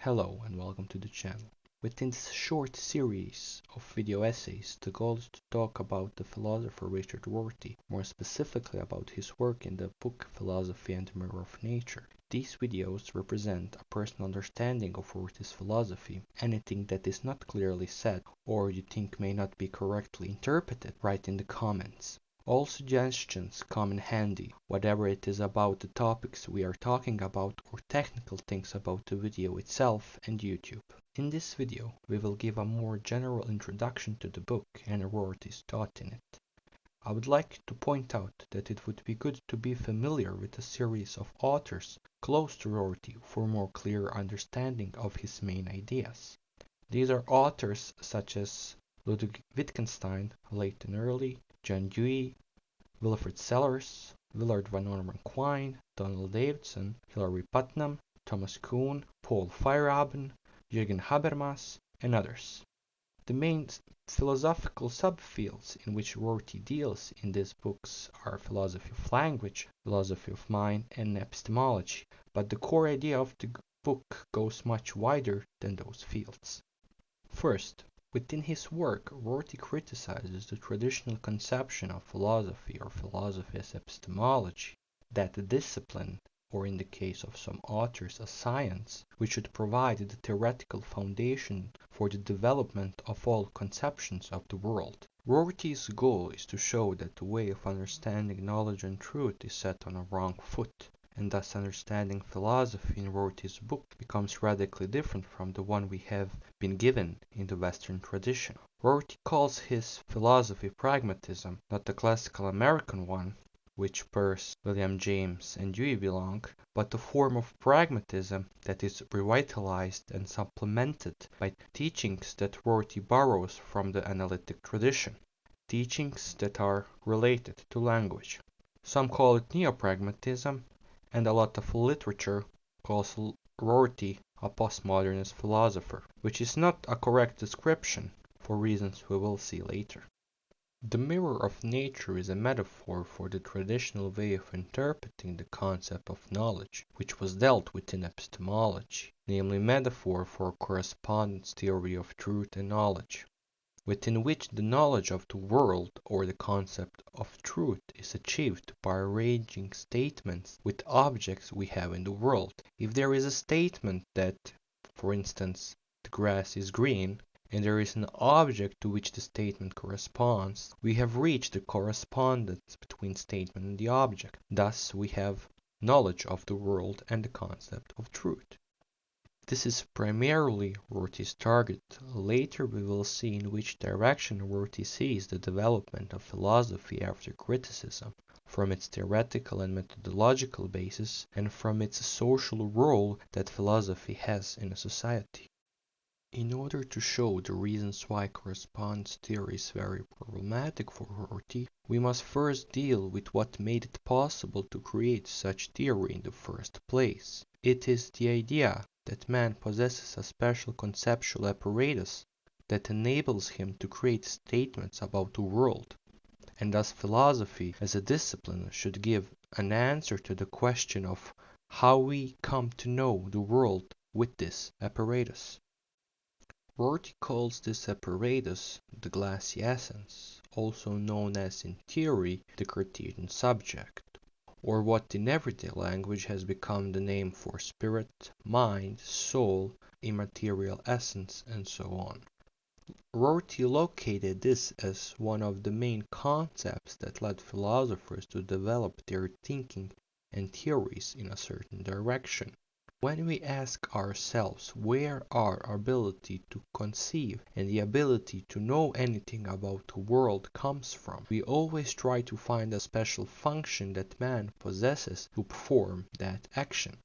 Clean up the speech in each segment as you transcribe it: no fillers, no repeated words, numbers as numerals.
Hello and welcome to the channel. Within this short series of video essays, the goal is to talk about the philosopher Richard Rorty, more specifically about his work in the book Philosophy and the Mirror of Nature. These videos represent a personal understanding of Rorty's philosophy. Anything that is not clearly said or you think may not be correctly interpreted, write in the comments. All suggestions come in handy, whatever it is about the topics we are talking about or technical things about the video itself and YouTube. In this video, we will give a more general introduction to the book and Rorty's thought in it. I would like to point out that it would be good to be familiar with a series of authors close to Rorty for more clear understanding of his main ideas. These are authors such as Ludwig Wittgenstein, Leighton Early, John Dewey, Wilfrid Sellars, Willard Van Orman Quine, Donald Davidson, Hilary Putnam, Thomas Kuhn, Paul Feyerabend, Jürgen Habermas, and others. The main philosophical subfields in which Rorty deals in these books are philosophy of language, philosophy of mind, and epistemology, but the core idea of the book goes much wider than those fields. First, within his work, Rorty criticizes the traditional conception of philosophy or philosophy as epistemology, that discipline, or in the case of some authors a science, which should provide the theoretical foundation for the development of all conceptions of the world. Rorty's goal is to show that the way of understanding knowledge and truth is set on a wrong foot, and thus understanding philosophy in Rorty's book becomes radically different from the one we have been given in the Western tradition. Rorty calls his philosophy pragmatism, not the classical American one, which Peirce, William James, and Dewey belong, but a form of pragmatism that is revitalized and supplemented by teachings that Rorty borrows from the analytic tradition, teachings that are related to language. Some call it neo-pragmatism, and a lot of literature calls Rorty a postmodernist philosopher, which is not a correct description for reasons we will see later. The mirror of nature is a metaphor for the traditional way of interpreting the concept of knowledge, which was dealt with in epistemology, namely metaphor for correspondence theory of truth and knowledge, within which the knowledge of the world or the concept of truth is achieved by arranging statements with objects we have in the world. If there is a statement that, for instance, the grass is green, and there is an object to which the statement corresponds, we have reached the correspondence between statement and the object. Thus we have knowledge of the world and the concept of truth. This is primarily Rorty's target. Later we will see in which direction Rorty sees the development of philosophy after criticism, from its theoretical and methodological basis, and from its social role that philosophy has in a society. In order to show the reasons why correspondence theory is very problematic for Rorty, we must first deal with what made it possible to create such theory in the first place. It is the idea that man possesses a special conceptual apparatus that enables him to create statements about the world, and thus philosophy as a discipline should give an answer to the question of how we come to know the world with this apparatus. Rorty calls this apparatus the glassy essence, also known as in theory the Cartesian subject, or what in everyday language has become the name for spirit, mind, soul, immaterial essence, and so on. Rorty located this as one of the main concepts that led philosophers to develop their thinking and theories in a certain direction. When we ask ourselves where our ability to conceive and the ability to know anything about the world comes from, we always try to find a special function that man possesses to perform that action.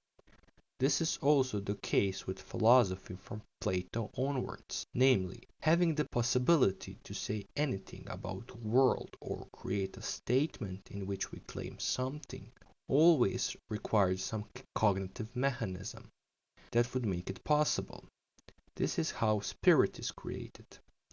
This is also the case with philosophy from Plato onwards, namely, having the possibility to say anything about the world or create a statement in which we claim something always requires some cognitive mechanism that would make it possible. This is how spirit is created,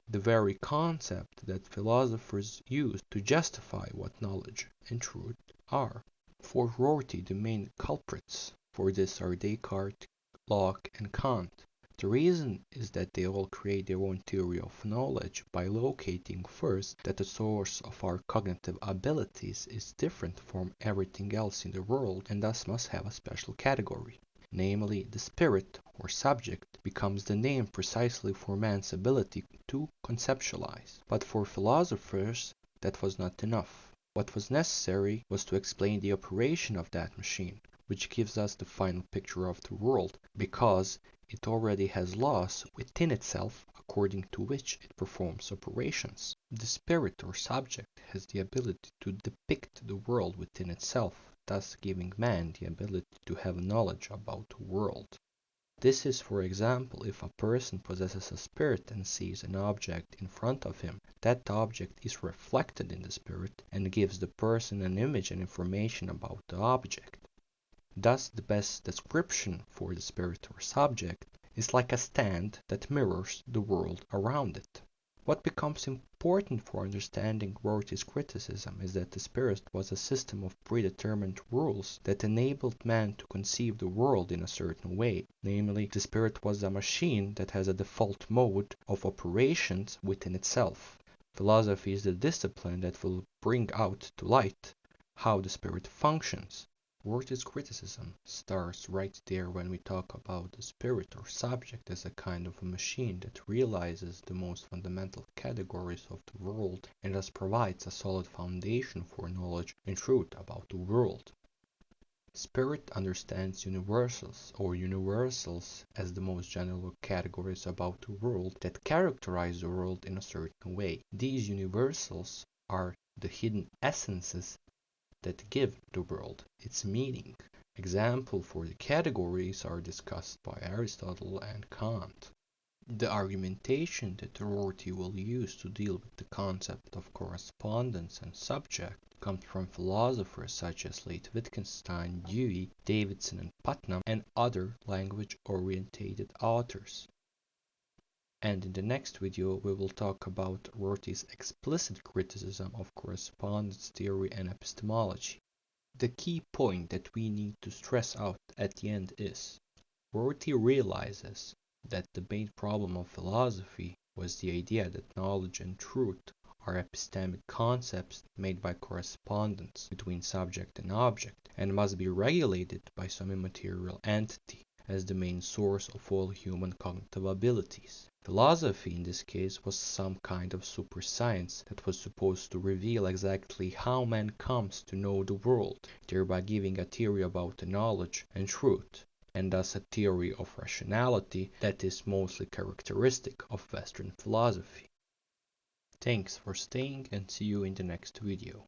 the very concept that philosophers use to justify what knowledge and truth are. For Rorty, the main culprits for this are Descartes, Locke, and Kant, The reason is that they all create their own theory of knowledge by locating first that the source of our cognitive abilities is different from everything else in the world and thus must have a special category. Namely, the spirit or subject becomes the name precisely for man's ability to conceptualize. But for philosophers, that was not enough. What was necessary was to explain the operation of that machine, which gives us the final picture of the world, because it already has laws within itself according to which it performs operations. The spirit or subject has the ability to depict the world within itself, thus giving man the ability to have knowledge about the world. This is, for example, if a person possesses a spirit and sees an object in front of him, that object is reflected in the spirit and gives the person an image and information about the object. Thus, the best description for the spirit or subject is like a stand that mirrors the world around it. What becomes important for understanding Rorty's criticism is that the spirit was a system of predetermined rules that enabled man to conceive the world in a certain way. Namely, the spirit was a machine that has a default mode of operations within itself. Philosophy is the discipline that will bring out to light how the spirit functions. Rorty's criticism starts right there when we talk about the spirit or subject as a kind of a machine that realizes the most fundamental categories of the world and thus provides a solid foundation for knowledge and truth about the world. Spirit understands universals or universals as the most general categories about the world that characterize the world in a certain way. These universals are the hidden essences that give the world its meaning. Examples for the categories are discussed by Aristotle and Kant. The argumentation that Rorty will use to deal with the concept of correspondence and subject comes from philosophers such as Late Wittgenstein, Dewey, Davidson and Putnam, and other language-orientated authors. And in the next video we will talk about Rorty's explicit criticism of correspondence theory and epistemology. The key point that we need to stress out at the end is, Rorty realizes that the main problem of philosophy was the idea that knowledge and truth are epistemic concepts made by correspondence between subject and object, and must be regulated by some immaterial entity as the main source of all human cognitive abilities. Philosophy in this case was some kind of super science that was supposed to reveal exactly how man comes to know the world, thereby giving a theory about the knowledge and truth, and thus a theory of rationality that is mostly characteristic of Western philosophy. Thanks for staying and see you in the next video.